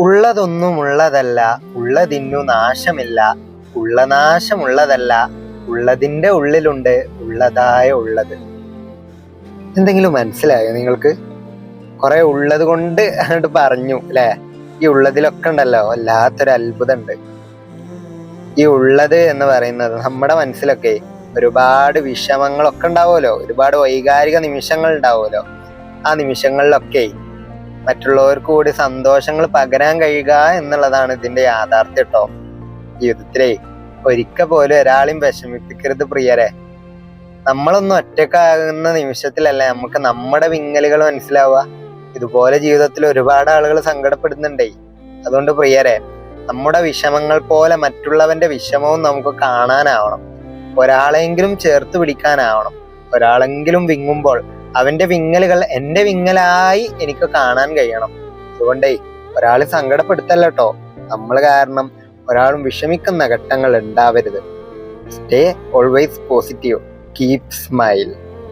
ഉള്ളതൊന്നും ഉള്ളതല്ല, ഉള്ളതിന്നു നാശമില്ല, ഉള്ള നാശമുള്ളതല്ല, ഉള്ളതിൻ്റെ ഉള്ളിലുണ്ട് ഉള്ളതായ ഉള്ളത്. എന്തെങ്കിലും മനസ്സിലായോ നിങ്ങൾക്ക്? കുറെ ഉള്ളത് കൊണ്ട് അങ്ങോട്ട് പറഞ്ഞു അല്ലെ? ഈ ഉള്ളതിലൊക്കെ ഉണ്ടല്ലോ വല്ലാത്തൊരു അത്ഭുതമുണ്ട്. ഈ ഉള്ളത് എന്ന് പറയുന്നത് നമ്മുടെ മനസ്സിലൊക്കെ ഒരുപാട് വിഷമങ്ങളൊക്കെ ഉണ്ടാവുമല്ലോ, ഒരുപാട് വൈകാരിക നിമിഷങ്ങൾ ഉണ്ടാവുമല്ലോ. ആ നിമിഷങ്ങളിലൊക്കെ മറ്റുള്ളവർക്ക് കൂടി സന്തോഷങ്ങൾ പകരാൻ കഴിയുക എന്നുള്ളതാണ് ഇതിന്റെ യാഥാർത്ഥ്യം കേട്ടോ. ജീവിതത്തിലേ ഒരിക്കൽ പോലും ഒരാളെയും വിഷമിപ്പിക്കരുത് പ്രിയരെ. നമ്മളൊന്നും ഒറ്റക്കാകുന്ന നിമിഷത്തിലല്ലേ നമുക്ക് നമ്മുടെ വിങ്ങലുകൾ മനസ്സിലാവുക. ഇതുപോലെ ജീവിതത്തിൽ ഒരുപാട് ആളുകൾ സങ്കടപ്പെടുന്നുണ്ടേ. അതുകൊണ്ട് പ്രിയരെ, നമ്മുടെ വിഷമങ്ങൾ പോലെ മറ്റുള്ളവന്റെ വിഷമവും നമുക്ക് കാണാനാവണം. ഒരാളെങ്കിലും ചേർത്ത് പിടിക്കാനാവണം. ഒരാളെങ്കിലും വിങ്ങുമ്പോൾ അവന്റെ വിങ്ങലുകൾ എന്റെ വിങ്ങലായി എനിക്ക് കാണാൻ കഴിയണം. അതുകൊണ്ടേ ഒരാളെ സങ്കടപ്പെടുത്തല്ലോ. നമ്മൾ കാരണം ഒരാളും വിഷമിക്കുന്ന ഘട്ടങ്ങൾ ഉണ്ടാവരുത്. Stay always positive, keep smile.